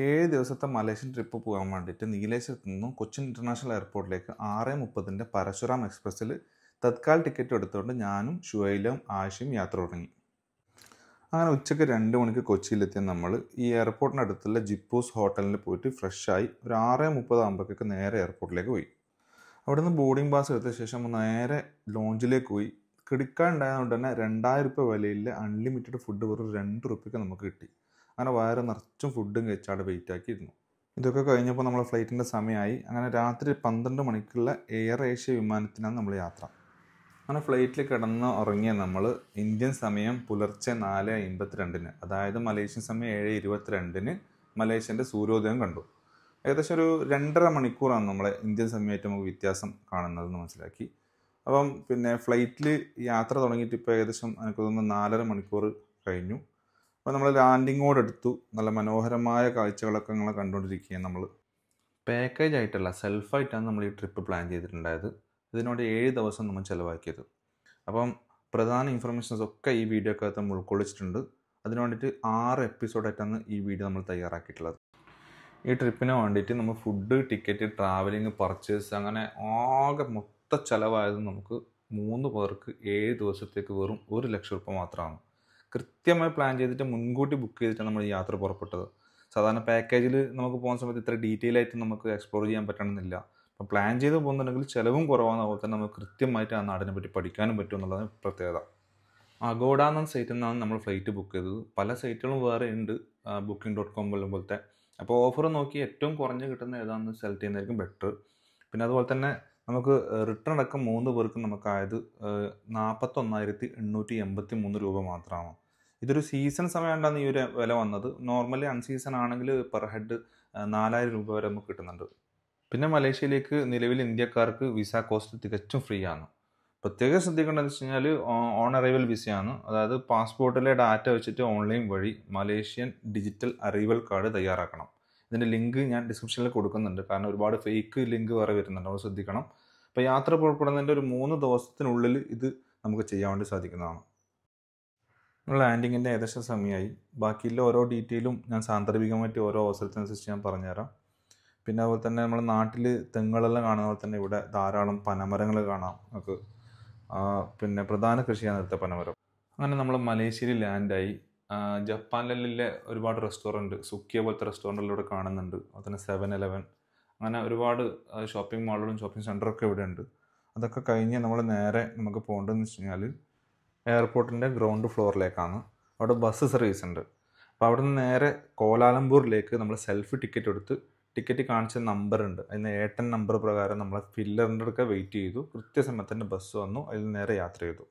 7 ദിവസത്തെ Malaysian trip പോകാൻ വേണ്ടിയിട്ട് നീലേശ്വരത്ത് നിന്നും കൊച്ചിൻ ഇൻ്റർനാഷണൽ എയർപോർട്ടിലേക്ക് 6:30 പരശുറാം എക്സ്പ്രസ്സിൽ തത്കാൽ ടിക്കറ്റ് എടുത്തുകൊണ്ട് ഞാനും ഷുഹൈലും ആയിഷയും യാത്ര തുടങ്ങി. അങ്ങനെ ഉച്ചയ്ക്ക് 2 മണിക്ക് കൊച്ചിയിലെത്തിയ നമ്മൾ ഈ എയർപോർട്ടിനടുത്തുള്ള ജിപ്പൂസ് ഹോട്ടലിൽ പോയിട്ട് ഫ്രഷായി ഒരു 6:30 ആകുമ്പോഴേക്ക് നേരെ എയർപോർട്ടിലേക്ക് പോയി. അവിടെ നിന്ന് ബോർഡിംഗ് പാസ് എടുത്ത ശേഷം നേരെ ലോഞ്ചിലേക്ക് പോയി. കിടക്കാൻ ഉണ്ടായതുകൊണ്ട് തന്നെ 2000 രൂപ വിലയിൽ അൺലിമിറ്റഡ് ഫുഡ് വെറും 2 രൂപയ്ക്ക് നമുക്ക് കിട്ടി. അങ്ങനെ വയറ് നിറച്ചും ഫുഡും കഴിച്ചാട് വെയിറ്റ് ആക്കിയിരുന്നു. ഇതൊക്കെ കഴിഞ്ഞപ്പോൾ നമ്മൾ ഫ്ലൈറ്റിൻ്റെ സമയമായി. അങ്ങനെ രാത്രി 12 മണിക്കുള്ള എയർ ഏഷ്യ വിമാനത്തിനാണ് നമ്മൾ യാത്ര. അങ്ങനെ ഫ്ലൈറ്റിൽ കിടന്ന് ഉറങ്ങിയ നമ്മൾ ഇന്ത്യൻ സമയം പുലർച്ചെ 4:52 അതായത് മലേഷ്യൻ സമയം 7:22 മലേഷ്യൻ്റെ സൂര്യോദയം കണ്ടു. ഏകദേശം ഒരു 2.5 മണിക്കൂറാണ് നമ്മളെ ഇന്ത്യൻ സമയമായിട്ട് നമുക്ക് വ്യത്യാസം കാണുന്നതെന്ന് മനസ്സിലാക്കി. അപ്പം ഫ്ലൈറ്റിൽ യാത്ര തുടങ്ങിയിട്ട് ഇപ്പോൾ ഏകദേശം എനിക്ക് തോന്നുന്നു 4.5 മണിക്കൂർ കഴിഞ്ഞു. അപ്പോൾ നമ്മൾ ലാൻഡിങ്ങോടെടുത്തു. നല്ല മനോഹരമായ കാഴ്ചകളൊക്കെ നിങ്ങൾ കണ്ടുകൊണ്ടിരിക്കുകയാണ്. നമ്മൾ പാക്കേജ് ആയിട്ടല്ല, സെൽഫായിട്ടാണ് നമ്മൾ ഈ ട്രിപ്പ് പ്ലാൻ ചെയ്തിട്ടുണ്ടായത്. ഇതിനോട് 7 ദിവസം നമ്മൾ ചിലവാക്കിയത്. അപ്പം പ്രധാന ഇൻഫർമേഷൻസ് ഒക്കെ ഈ വീഡിയോക്കകത്ത് നമ്മൾ ഉൾക്കൊള്ളിച്ചിട്ടുണ്ട്. അതിന് വേണ്ടിയിട്ട് 6 എപ്പിസോഡായിട്ടാണ് ഈ വീഡിയോ നമ്മൾ തയ്യാറാക്കിയിട്ടുള്ളത്. ഈ ട്രിപ്പിന് വേണ്ടിയിട്ട് നമ്മൾ ഫുഡ്, ടിക്കറ്റ്, ട്രാവലിംഗ്, പർച്ചേസ് അങ്ങനെ ആകെ മൊത്തം ചിലവായത് നമുക്ക് 3 പേർക്ക് 7 ദിവസത്തേക്ക് വെറും 1 ലക്ഷം രൂപ മാത്രമാണ്. കൃത്യമായി പ്ലാൻ ചെയ്തിട്ട് മുൻകൂട്ടി ബുക്ക് ചെയ്തിട്ടാണ് നമ്മൾ ഈ യാത്ര പുറപ്പെട്ടത്. സാധാരണ പാക്കേജിൽ നമുക്ക് പോകുന്ന സമയത്ത് ഇത്ര ഡീറ്റെയിൽ ആയിട്ട് നമുക്ക് എക്സ്പ്ലോർ ചെയ്യാൻ പറ്റണമെന്നില്ല. അപ്പോൾ പ്ലാൻ ചെയ്ത് പോകുന്നുണ്ടെങ്കിൽ ചിലവും കുറവാണ്. അതുപോലെ തന്നെ നമുക്ക് കൃത്യമായിട്ട് ആ നാടിനെ പറ്റി പഠിക്കാനും പറ്റും എന്നുള്ളതാണ് പ്രത്യേകത. അഗോഡ എന്ന സൈറ്റിൽ നിന്നാണ് നമ്മൾ ഫ്ലൈറ്റ് ബുക്ക് ചെയ്തത്. പല സൈറ്റുകളും വേറെ ഉണ്ട്, booking.com പോലത്തെ. അപ്പോൾ ഓഫർ നോക്കി ഏറ്റവും കുറഞ്ഞ് കിട്ടുന്ന ഏതാണെന്ന് സെലക്ട് ചെയ്യുന്നതായിരിക്കും ബെറ്റർ. പിന്നെ അതുപോലെ തന്നെ നമുക്ക് റിട്ടേൺ അടക്കം 3 പേർക്ക് നമുക്കായത് 41,883 രൂപ മാത്രമാണ്. ഇതൊരു സീസൺ സമയമാണ്ടാണ് ഈ ഒരു വില വന്നത്. നോർമലി അൺസീസൺ ആണെങ്കിൽ പെർ ഹെഡ് 4,000 രൂപ വരെ നമുക്ക് കിട്ടുന്നുണ്ട്. പിന്നെ മലേഷ്യയിലേക്ക് നിലവിൽ ഇന്ത്യക്കാർക്ക് വിസ കോസ്റ്റ് തികച്ചും ഫ്രീ ആണ്. പ്രത്യേകം ശ്രദ്ധിക്കേണ്ടതെന്ന് വെച്ച് കഴിഞ്ഞാൽ ഓൺ അറൈവൽ വിസയാണ്. അതായത് പാസ്പോർട്ടിലെ ഡാറ്റ വെച്ചിട്ട് ഓൺലൈൻ വഴി മലേഷ്യൻ ഡിജിറ്റൽ അറൈവൽ കാർഡ് തയ്യാറാക്കണം. ഇതിൻ്റെ ലിങ്ക് ഞാൻ ഡിസ്ക്രിപ്ഷനിൽ കൊടുക്കുന്നുണ്ട്. കാരണം ഒരുപാട് ഫേക്ക് ലിങ്ക് വേറെ വരുന്നുണ്ട്, നമ്മൾ ശ്രദ്ധിക്കണം. അപ്പോൾ യാത്ര പുറപ്പെടുന്നതിൻ്റെ ഒരു 3 ദിവസത്തിനുള്ളിൽ ഇത് നമുക്ക് ചെയ്യാൻ വേണ്ടി സാധിക്കുന്നതാണ്. ലാൻഡിങ്ങിൻ്റെ ഏകദേശം സമയമായി. ബാക്കിയുള്ള ഓരോ ഡീറ്റെയിലും ഞാൻ സാന്ദർഭികമായിട്ട് ഓരോ അവസരത്തിനനുസരിച്ച് ഞാൻ പറഞ്ഞുതരാം. പിന്നെ അതുപോലെ തന്നെ നമ്മുടെ നാട്ടിൽ തെങ്ങുകളെല്ലാം കാണുന്ന പോലെ തന്നെ ഇവിടെ ധാരാളം പനമരങ്ങൾ കാണാം നമുക്ക്. പിന്നെ പ്രധാന കൃഷിയാണ് ഇവിടുത്തെ പനമരം. അങ്ങനെ നമ്മൾ മലേഷ്യയിൽ ലാൻഡായി. ജപ്പാനിലെ ഒരുപാട് റെസ്റ്റോറൻറ്റ്, സുക്കിയ പോലത്തെ റെസ്റ്റോറൻറ്റുകളിലൂടെ കാണുന്നുണ്ട്. അതുപോലെ തന്നെ 7-Eleven, അങ്ങനെ ഒരുപാട് ഷോപ്പിംഗ് മാളുകളും ഷോപ്പിംഗ് സെൻ്ററൊക്കെ ഇവിടെ ഉണ്ട്. അതൊക്കെ കഴിഞ്ഞ് നമ്മൾ നേരെ നമുക്ക് പോകേണ്ടതെന്ന് വെച്ച് കഴിഞ്ഞാൽ എയർപോർട്ടിൻ്റെ ഗ്രൗണ്ട് ഫ്ലോറിലേക്കാണ്. അവിടെ ബസ് സർവീസ് ഉണ്ട്. അപ്പോൾ അവിടെ നിന്ന് നേരെ കോലാലംപൂരിലേക്ക് നമ്മൾ സെൽഫ് ടിക്കറ്റ് എടുത്ത് ടിക്കറ്റ് കാണിച്ച നമ്പർ ഉണ്ട്, അതിന് ഏട്ടൻ നമ്പർ പ്രകാരം നമ്മൾ ഫില്ലറിൻ്റെ അടുക്ക വെയിറ്റ് ചെയ്തു. കൃത്യസമയത്തിൻ്റെ ബസ് വന്നു, അതിൽ നേരെ യാത്ര ചെയ്തു.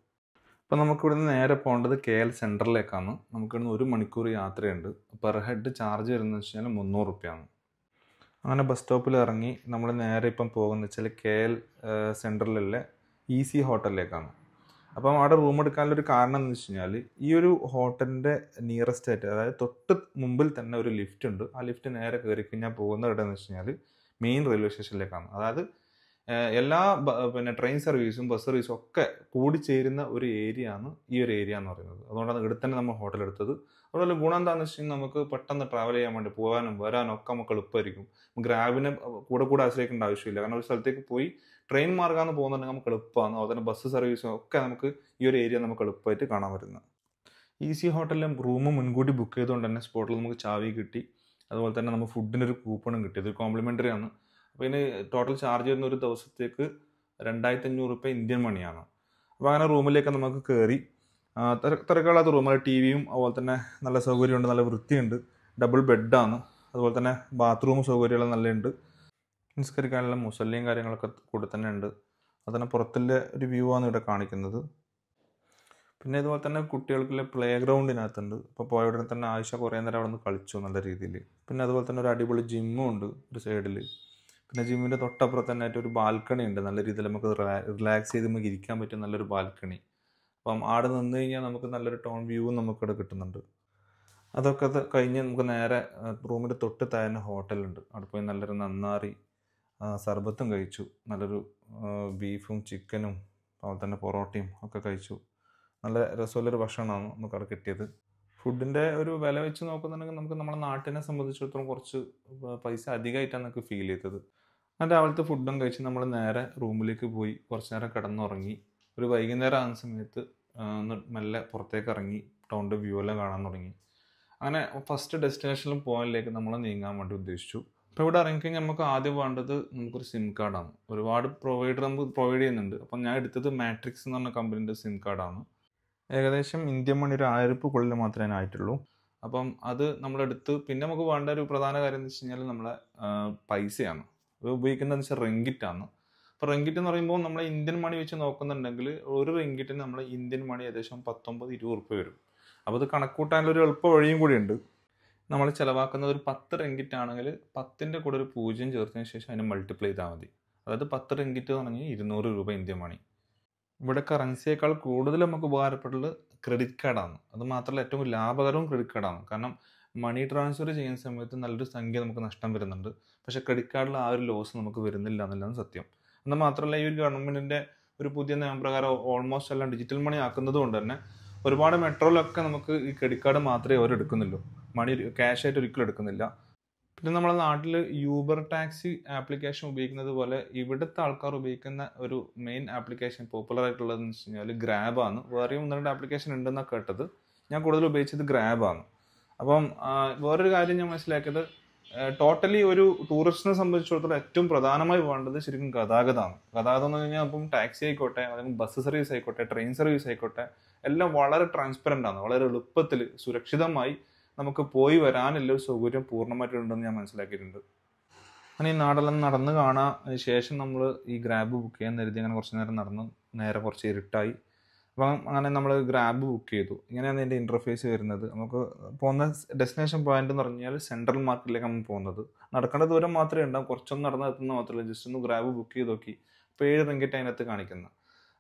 അപ്പോൾ നമുക്കിവിടുന്ന് നേരെ പോകേണ്ടത് KL സെൻറ്ററിലേക്കാണ്. നമുക്കിവിടുന്ന് 1 മണിക്കൂർ യാത്രയുണ്ട്. പെർ ഹെഡ് ചാർജ് വരുന്നത് വെച്ച് കഴിഞ്ഞാൽ 300 രൂപയാണ്. അങ്ങനെ ബസ് സ്റ്റോപ്പിൽ ഇറങ്ങി നമ്മൾ നേരെ ഇപ്പം പോകുന്നത് വെച്ചാൽ KL സെൻറ്ററിലുള്ള EC ഹോട്ടലിലേക്കാണ്. അപ്പം അവിടെ റൂം എടുക്കാനുള്ളൊരു കാരണം എന്ന് വെച്ച് കഴിഞ്ഞാൽ ഈ ഒരു ഹോട്ടലിൻ്റെ നിയറസ്റ്റ് ആയിട്ട്, അതായത് തൊട്ട് മുമ്പിൽ തന്നെ ഒരു ലിഫ്റ്റ് ഉണ്ട്. ആ ലിഫ്റ്റ് നേരെ കയറി കഴിഞ്ഞാൽ പോകുന്ന ഇടമെന്ന് വെച്ച് കഴിഞ്ഞാൽ മെയിൻ റെയിൽവേ സ്റ്റേഷനിലേക്കാണ്. അതായത് എല്ലാ ട്രെയിൻ സർവീസും ബസ് സർവീസും ഒക്കെ കൂടിച്ചേരുന്ന ഒരു ഏരിയ ആണ് ഈ ഒരു ഏരിയ എന്ന് പറയുന്നത്. അതുകൊണ്ടാണ് ഇവിടെ തന്നെ നമ്മൾ ഹോട്ടൽ എടുത്തത്. അതുപോലെ ഗുണം എന്താണെന്ന് വെച്ച് കഴിഞ്ഞാൽ നമുക്ക് പെട്ടെന്ന് ട്രാവൽ ചെയ്യാൻ വേണ്ടി പോകാനും വരാനും ഒക്കെ നമുക്ക് എളുപ്പമായിരിക്കും. ഗ്രാബിനെ കൂടെ ആശ്രയിക്കേണ്ട ആവശ്യമില്ല. കാരണം ഒരു സ്ഥലത്തേക്ക് പോയി ട്രെയിൻ മാർഗ്ഗമാണ് പോകുന്നുണ്ടെങ്കിൽ നമുക്ക് എളുപ്പമാണ്. അതുപോലെ തന്നെ ബസ് സർവീസും ഒക്കെ നമുക്ക് ഈ ഒരു ഏരിയ നമുക്ക് എളുപ്പമായിട്ട് കാണാൻ പറ്റുന്നത്. EC ഹോട്ടലിലും റൂം മുൻകൂട്ടി ബുക്ക് ചെയ്തുകൊണ്ട് തന്നെ സ്പോട്ടിൽ നമുക്ക് ചാവി കിട്ടി. അതുപോലെ തന്നെ നമുക്ക് ഫുഡിൻ്റെ ഒരു കൂപ്പണും കിട്ടി. ഇത് കോംപ്ലിമെൻ്ററി ആണ്. അപ്പോൾ ഇതിന് ടോട്ടൽ ചാർജ് ചെയ്യുന്ന ഒരു ദിവസത്തേക്ക് 2,500 രൂപ ഇന്ത്യൻ മണിയാണ്. അപ്പോൾ അങ്ങനെ റൂമിലേക്ക് നമുക്ക് കയറി. തിരക്കുകളാത്ത റൂമിൽ TVയും അതുപോലെ തന്നെ നല്ല സൗകര്യമുണ്ട്, നല്ല വൃത്തിയുണ്ട്. ഡബിൾ ബെഡാണ്. അതുപോലെ തന്നെ ബാത്റൂം സൗകര്യമെല്ലാം നല്ലതുണ്ട്. നിസ്കരിക്കാനുള്ള മുസല്ലയും കാര്യങ്ങളൊക്കെ കൂടെ തന്നെ ഉണ്ട്. അതുതന്നെ പുറത്തുള്ള ഒരു വ്യൂ ആണ് ഇവിടെ കാണിക്കുന്നത്. പിന്നെ ഇതുപോലെ തന്നെ കുട്ടികൾക്കുള്ള പ്ലേ ഗ്രൗണ്ടിനകത്തുണ്ട്. അപ്പോൾ പോയ ഉടനെ തന്നെ ആയിഷ കുറേ നേരം അവിടെ നിന്ന് കളിച്ചു നല്ല രീതിയിൽ. പിന്നെ അതുപോലെ തന്നെ ഒരു അടിപൊളി ജിമ്മും ഉണ്ട് ഒരു സൈഡിൽ. പിന്നെ ജിമ്മിൻ്റെ തൊട്ടപ്പുറത്ത് തന്നെ ആയിട്ട് ഒരു ബാൽക്കണി ഉണ്ട്. നല്ല രീതിയിൽ നമുക്ക് റിലാക്സ് ചെയ്ത് നമുക്ക് ഇരിക്കാൻ പറ്റിയ നല്ലൊരു ബാൽക്കണി. അപ്പം അവിടെ നിന്ന് കഴിഞ്ഞാൽ നമുക്ക് നല്ലൊരു ടൗൺ വ്യൂവും നമുക്കിവിടെ കിട്ടുന്നുണ്ട്. അതൊക്കെ കഴിഞ്ഞ് നമുക്ക് നേരെ റൂമിൻ്റെ തൊട്ട് താഴെ ഹോട്ടലുണ്ട്. അവിടെ പോയി നല്ലൊരു നന്നാറി സർബത്തും കഴിച്ചു. നല്ലൊരു ബീഫും ചിക്കനും അതുപോലെ തന്നെ പൊറോട്ടയും ഒക്കെ കഴിച്ചു. നല്ല രസമുള്ളൊരു ഭക്ഷണമാണ് നമുക്കവിടെ കിട്ടിയത്. ഫുഡിൻ്റെ ഒരു വില വെച്ച് നോക്കുന്നുണ്ടെങ്കിൽ നമുക്ക് നമ്മുടെ നാട്ടിനെ സംബന്ധിച്ചിടത്തോളം കുറച്ച് പൈസ അധികമായിട്ടാണ് നമുക്ക് ഫീൽ ചെയ്തത്. രാവിലത്തെ ഫുഡും കഴിച്ച് നമ്മൾ നേരെ റൂമിലേക്ക് പോയി കുറച്ച് നേരം കിടന്നുറങ്ങി. ഒരു വൈകുന്നേരം ആകുന്ന സമയത്ത് ഒന്ന് മെല്ലെ പുറത്തേക്ക് ഇറങ്ങി ടൗണിൻ്റെ വ്യൂ എല്ലാം കാണാൻ തുടങ്ങി. അങ്ങനെ ഫസ്റ്റ് ഡെസ്റ്റിനേഷനിലും പോയിന്റിലേക്ക് നമ്മൾ നീങ്ങാൻ വേണ്ടി ഉദ്ദേശിച്ചു. അപ്പോൾ ഇവിടെ ഇറങ്ങിക്കഴിഞ്ഞാൽ നമുക്ക് ആദ്യം വേണ്ടത് നമുക്കൊരു സിം കാർഡാണ്. ഒരുപാട് പ്രൊവൈഡർ നമുക്ക് പ്രൊവൈഡ് ചെയ്യുന്നുണ്ട്. അപ്പം ഞാൻ എടുത്തത് മാട്രിക്സ് എന്ന് പറഞ്ഞ കമ്പനീൻ്റെ സിം കാർഡാണ്. ഏകദേശം ഇന്ത്യൻ മണി ഒരു 1000 രൂപക്കുള്ളിൽ മാത്രമേ ആയിട്ടുള്ളൂ. അപ്പം അത് നമ്മളെടുത്ത് പിന്നെ നമുക്ക് വേണ്ട ഒരു പ്രധാന കാര്യം എന്ന് വെച്ച് കഴിഞ്ഞാൽ നമ്മളെ പൈസയാണ്. അത് ഉപയോഗിക്കുന്നതെന്ന് വെച്ചാൽ റിങ്കിറ്റാണ്. അപ്പോൾ റിങ്കിറ്റ് എന്ന് പറയുമ്പോൾ നമ്മൾ ഇന്ത്യൻ മണി വെച്ച് നോക്കുന്നുണ്ടെങ്കിൽ ഒരു റിങ്കിറ്റിന് നമ്മൾ ഇന്ത്യൻ മണി ഏകദേശം 19-20 രൂപ വരും. അപ്പോൾ അത് കണക്കൂട്ടാനുള്ളൊരു എളുപ്പ വഴിയും കൂടിയുണ്ട്. നമ്മൾ ചിലവാക്കുന്നത് ഒരു 10 റിങ്കിറ്റ് ആണെങ്കിൽ 10ൻ്റെ കൂടെ ഒരു 0 ചേർത്തതിന് ശേഷം അതിനെ മൾട്ടിപ്ലൈ ചെയ്താൽ മതി. അതായത് 10 റിങ്കിറ്റ് എന്ന് പറഞ്ഞാൽ 200 രൂപ ഇന്ത്യൻ മണി. ഇവിടെ കറൻസിയേക്കാൾ കൂടുതൽ നമുക്ക് ഉപകാരപ്പെട്ടുള്ളത് ക്രെഡിറ്റ് കാർഡാണ്. അത് മാത്രമല്ല ഏറ്റവും ലാഭകരവും ക്രെഡിറ്റ് കാർഡാണ്. കാരണം മണി ട്രാൻസ്ഫർ ചെയ്യുന്ന സമയത്ത് നല്ലൊരു സംഖ്യ നമുക്ക് നഷ്ടം വരുന്നുണ്ട്. പക്ഷേ ക്രെഡിറ്റ് കാർഡിൽ ആ ഒരു ലോസ് നമുക്ക് വരുന്നില്ല എന്നുള്ളതാണ് സത്യം. എന്നാൽ മാത്രമല്ല ഈ ഒരു ഗവൺമെൻറ്റിൻ്റെ ഒരു പുതിയ നിയമപ്രകാരം ഓൾമോസ്റ്റ് എല്ലാം ഡിജിറ്റൽ മണി ആക്കുന്നത് കൊണ്ട് തന്നെ ഒരുപാട് മെട്രോയിലൊക്കെ നമുക്ക് ഈ ക്രെഡിറ്റ് കാർഡ് മാത്രമേ അവർ എടുക്കുന്നുള്ളൂ. മണി ക്യാഷ് ആയിട്ട് ഒരിക്കലും എടുക്കുന്നില്ല. പിന്നെ നമ്മുടെ നാട്ടിൽ യൂബർ ടാക്സി ആപ്ലിക്കേഷൻ ഉപയോഗിക്കുന്നത് പോലെ ഇവിടുത്തെ ആൾക്കാർ ഉപയോഗിക്കുന്ന ഒരു മെയിൻ ആപ്ലിക്കേഷൻ പോപ്പുലർ ആയിട്ടുള്ളതെന്ന് വെച്ച് കഴിഞ്ഞാൽ ഗ്രാബാണ്. വേറെയും 1-2 ആപ്ലിക്കേഷൻ ഉണ്ടെന്നാണ് കേട്ടത്. ഞാൻ കൂടുതൽ ഉപയോഗിച്ചത് ഗ്രാബാണ്. അപ്പം വേറൊരു കാര്യം ഞാൻ മനസ്സിലാക്കിയത് ടോട്ടലി ഒരു ടൂറിസ്റ്റിനെ സംബന്ധിച്ചിടത്തോളം ഏറ്റവും പ്രധാനമായി വേണ്ടത് ശരിക്കും ഗതാഗതമാണ്. ഗതാഗതം എന്ന് കഴിഞ്ഞാൽ അപ്പം ടാക്സി ആയിക്കോട്ടെ, അല്ലെങ്കിൽ ബസ് സർവീസ് ആയിക്കോട്ടെ, ട്രെയിൻ സർവീസ് ആയിക്കോട്ടെ, എല്ലാം വളരെ ട്രാൻസ്പെറൻ്റ് ആണ്. വളരെ എളുപ്പത്തിൽ സുരക്ഷിതമായി നമുക്ക് പോയി വരാനുള്ള ഒരു സൗകര്യം പൂർണ്ണമായിട്ടുണ്ടെന്ന് ഞാൻ മനസ്സിലാക്കിയിട്ടുണ്ട്. അങ്ങനെ ഈ നാടെല്ലാം നടന്ന് കാണാൻ ശേഷം നമ്മൾ ഈ ഗ്രാബ് ബുക്ക് ചെയ്യാൻ കരുതി അങ്ങനെ കുറച്ച് നേരം നടന്ന് നേരെ കുറച്ച് ഇരുട്ടായി. അപ്പം അങ്ങനെ നമ്മൾ ഗ്രാബ് ബുക്ക് ചെയ്തു. ഇങ്ങനെയാണ് ഇതിൻ്റെ ഇൻ്റർഫേസ് വരുന്നത്. നമുക്ക് പോകുന്ന ഡെസ്റ്റിനേഷൻ പോയിന്റ് എന്ന് പറഞ്ഞാൽ സെൻട്രൽ മാർക്കറ്റിലേക്ക് നമ്മൾ പോകുന്നത്. നടക്കേണ്ട ദൂരം മാത്രമേ ഉണ്ടാവും, കുറച്ചൊന്നും നടന്ന് എത്തുന്ന മാത്രമല്ല. ജസ്റ്റ് ഒന്ന് ഗ്രാബ് ബുക്ക് ചെയ്ത് നോക്കി. അപ്പോൾ 7 റിങ്കിറ്റ് അതിനകത്ത് കാണിക്കുന്നത്.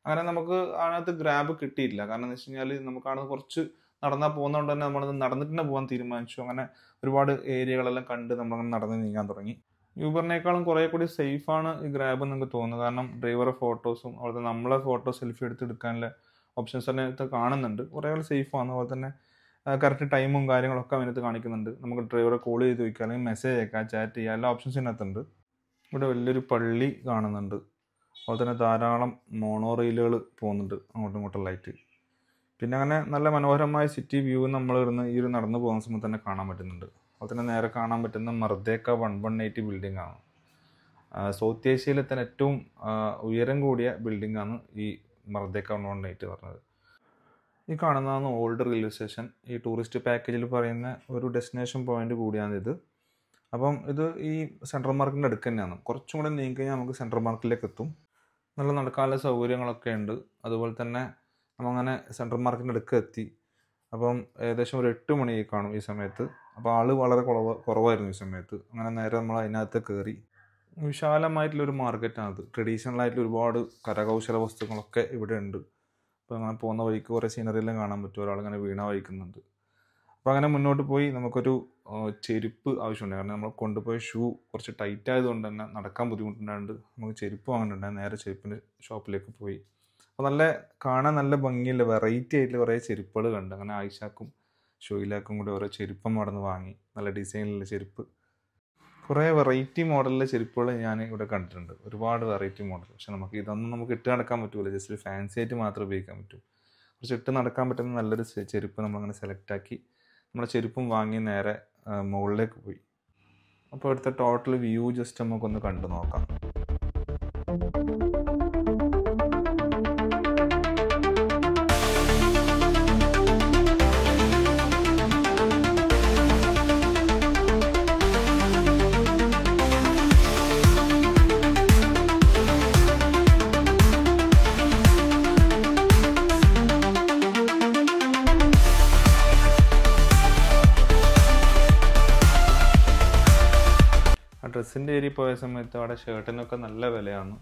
അങ്ങനെ നമുക്ക് അതിനകത്ത് ഗ്രാബ് കിട്ടിയില്ല. കാരണം എന്ന് വെച്ച് കഴിഞ്ഞാൽ നമുക്കാണ് കുറച്ച് നടന്നാൽ പോകുന്നതുകൊണ്ട് തന്നെ നമ്മളത് നടന്നിട്ട് തന്നെ പോകാൻ തീരുമാനിച്ചു. അങ്ങനെ ഒരുപാട് ഏരിയകളെല്ലാം കണ്ട് നമ്മളങ്ങനെ നടന്ന് നീങ്ങാൻ തുടങ്ങി. യൂബറിനേക്കാളും കുറേ കൂടി സേഫാണ് ഈ ഗ്രാബ് എന്ന് എനിക്ക് തോന്നുന്നത്. കാരണം ഡ്രൈവറെ ഫോട്ടോസും അതുപോലെ നമ്മളെ ഫോട്ടോ സെൽഫി എടുക്കാനുള്ള ഓപ്ഷൻസ് അതിനകത്ത് കാണുന്നുണ്ട്. കുറേ ആൾ സേഫാണ്. അതുപോലെ തന്നെ കറക്റ്റ് ടൈമും കാര്യങ്ങളൊക്കെ അതിനകത്ത് കാണിക്കുന്നുണ്ട്. നമുക്ക് ഡ്രൈവറെ കോൾ ചെയ്ത് ചോദിക്കുക, അല്ലെങ്കിൽ മെസ്സേജ് അയക്കാം, ചാറ്റ് ചെയ്യുക, എല്ലാ ഓപ്ഷൻസും ഇതിനകത്തുണ്ട്. ഇവിടെ വലിയൊരു പള്ളി കാണുന്നുണ്ട്. അതുപോലെ തന്നെ ധാരാളം മോണോ റെയിലുകൾ പോകുന്നുണ്ട് അങ്ങോട്ടും ഇങ്ങോട്ടുള്ളതായിട്ട്. പിന്നെ അങ്ങനെ നല്ല മനോഹരമായ സിറ്റി വ്യൂ നമ്മൾ ഇവിടുന്ന് ഈ ഒരു നടന്നു പോകുന്ന സമയത്ത് തന്നെ കാണാൻ പറ്റുന്നുണ്ട്. അതുപോലെ തന്നെ നേരെ കാണാൻ പറ്റുന്ന മർദേക്ക 118 ബിൽഡിംഗ് ആണ്. സൗത്ത് ഏഷ്യയിലെ തന്നെ ഏറ്റവും ഉയരം കൂടിയ ബിൽഡിംഗ് ആണ് ഈ മർദേക്ക 118 പറഞ്ഞത്. ഈ കാണുന്നതാണ് ഓൾഡ് റെയിൽവേ സ്റ്റേഷൻ. ഈ ടൂറിസ്റ്റ് പാക്കേജിൽ പറയുന്ന ഒരു ഡെസ്റ്റിനേഷൻ പോയിന്റ് കൂടിയാണിത്. അപ്പം ഇത് ഈ സെൻട്രൽ മാർക്കറ്റിൻ്റെ അടുക്ക് തന്നെയാണ്. കുറച്ചും കൂടെ നീങ്ങി കഴിഞ്ഞാൽ നമുക്ക് സെൻട്രൽ മാർക്കറ്റിലേക്ക് എത്തും. നല്ല നടക്കാനുള്ള സൗകര്യങ്ങളൊക്കെ ഉണ്ട്. അതുപോലെ തന്നെ നമ്മളങ്ങനെ സെൻട്രൽ മാർക്കറ്റിൻ്റെ അടുക്ക് എത്തി. അപ്പം ഏകദേശം ഒരു 8 മണി കാണും ഈ സമയത്ത്. അപ്പോൾ ആൾ വളരെ കുറവായിരുന്നു ഈ സമയത്ത്. അങ്ങനെ നേരെ നമ്മൾ അതിനകത്ത് കയറി. വിശാലമായിട്ടുള്ളൊരു മാർക്കറ്റാണത്. ട്രഡീഷണൽ ആയിട്ടുള്ള ഒരുപാട് കരകൗശല വസ്തുക്കളൊക്കെ ഇവിടെ ഉണ്ട്. അപ്പോൾ അങ്ങനെ പോകുന്ന വഴിക്ക് കുറേ സീനറിയെല്ലാം കാണാൻ പറ്റും. ഒരാളിങ്ങനെ വീണ വഹിക്കുന്നുണ്ട്. അപ്പോൾ അങ്ങനെ മുന്നോട്ട് പോയി നമുക്കൊരു ചെരുപ്പ് ആവശ്യമുണ്ട്. കാരണം നമ്മൾ കൊണ്ടുപോയ ഷൂ കുറച്ച് ടൈറ്റ് ആയതുകൊണ്ട് തന്നെ നടക്കാൻ ബുദ്ധിമുട്ടുണ്ടായിട്ട് നമുക്ക് ചെരുപ്പ് വാങ്ങുന്നുണ്ടായിരുന്നു. നേരെ ചെരുപ്പിൻ്റെ ഷോപ്പിലേക്ക് പോയി. അപ്പോൾ കാണാൻ നല്ല ഭംഗിയുള്ള വെറൈറ്റി ആയിട്ടുള്ള കുറേ ചെരുപ്പുകൾ കണ്ട്. അങ്ങനെ ആയിഷാക്കും ഷോയിലാക്കും കൂടി ഓരോ ചെരുപ്പം നടന്ന് വാങ്ങി. നല്ല ഡിസൈനിലുള്ള ചെരുപ്പ്, കുറേ വെറൈറ്റി മോഡലിലെ ചെരുപ്പുകൾ ഞാൻ ഇവിടെ കണ്ടിട്ടുണ്ട്. ഒരുപാട് വെറൈറ്റി മോഡൽ. പക്ഷെ ഇതൊന്നും നമുക്ക് ഇട്ട് നടക്കാൻ പറ്റില്ല. ജസ്റ്റ് ഒരു ഫാൻസി ആയിട്ട് മാത്രമേ ഉപയോഗിക്കാൻ പറ്റൂ. കുറച്ച് ഇട്ട് നടക്കാൻ പറ്റുന്ന നല്ലൊരു ചെരുപ്പ് നമ്മളങ്ങനെ സെലക്റ്റാക്കി നമ്മുടെ ചെരുപ്പും വാങ്ങി നേരെ മുകളിലേക്ക് പോയി. അപ്പോൾ ഇവിടുത്തെ ടോട്ടൽ വ്യൂ ജസ്റ്റ് നമുക്കൊന്ന് കണ്ടു നോക്കാം. ഡ്രസ്സിൻ്റെ ഏരിയ പോയ സമയത്ത് അവിടെ ഷർട്ടിനൊക്കെ നല്ല വിലയാണ്.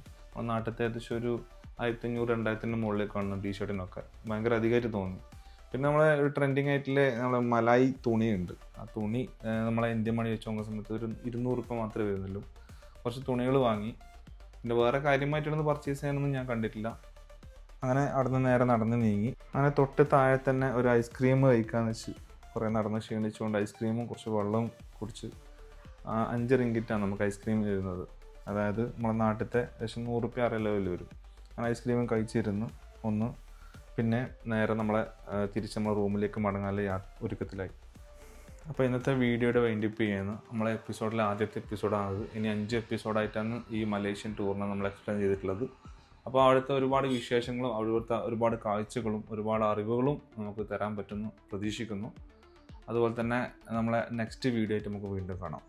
നാട്ടിലത്തെ ഏകദേശം ഒരു 1500-2000 മുകളിലേക്ക് കാണുന്നു ടീഷർട്ടിനൊക്കെ. ഭയങ്കര അധികമായിട്ട് തോന്നി. പിന്നെ നമ്മളെ ഒരു ട്രെൻഡിങ് ആയിട്ടുള്ള നമ്മളെ മലായി തുണിയുണ്ട്. ആ തുണി നമ്മളെ ഇന്ത്യൻ മണി വെച്ച് നോക്കുന്ന സമയത്ത് ഒരു 200 രൂപ മാത്രമേ വരുന്നുള്ളൂ. കുറച്ച് തുണികൾ വാങ്ങി. പിന്നെ വേറെ കാര്യമായിട്ടൊന്നും പർച്ചേസ് ചെയ്യാനൊന്നും ഞാൻ കണ്ടിട്ടില്ല. അങ്ങനെ അവിടെ നിന്ന് നേരെ നടന്ന് നീങ്ങി. അങ്ങനെ തൊട്ട് താഴെ തന്നെ ഒരു ഐസ്ക്രീം കഴിക്കാമെന്ന് വെച്ച് കുറേ നടന്ന് ക്ഷീണിച്ചുകൊണ്ട് ഐസ്ക്രീമും കുറച്ച് വെള്ളവും കുടിച്ച് 5 റിങ്കിറ്റാണ് നമുക്ക് ഐസ്ക്രീം വരുന്നത്. അതായത് നമ്മുടെ നാട്ടിലത്തെ ഏകദേശം 100 റുപ്യ അര ലെവലിൽ വരും. അങ്ങനെ ഐസ്ക്രീമും കഴിച്ചിരുന്നു ഒന്ന്. പിന്നെ നേരെ തിരിച്ച് നമ്മളെ റൂമിലേക്ക് മടങ്ങാനുള്ള ഒരുക്കത്തിലായി. അപ്പോൾ ഇന്നത്തെ വീഡിയോയുടെ വൈൻഡപ്പ് ചെയ്യുന്നത് നമ്മളെ എപ്പിസോഡിലെ ആദ്യത്തെ എപ്പിസോഡാണത്. ഇനി 5 എപ്പിസോഡായിട്ടാണ് ഈ മലേഷ്യൻ ടൂറിനെ നമ്മൾ എക്സ്പ്ലെയിൻ ചെയ്തിട്ടുള്ളത്. അപ്പോൾ അവിടുത്തെ ഒരുപാട് വിശേഷങ്ങളും അവിടുത്തെ ഒരുപാട് കാഴ്ചകളും ഒരുപാട് അറിവുകളും നമുക്ക് തരാൻ പറ്റുന്നു പ്രതീക്ഷിക്കുന്നു. അതുപോലെ തന്നെ നമ്മളെ നെക്സ്റ്റ് വീഡിയോ ആയിട്ട് നമുക്ക് വീണ്ടും കാണാം.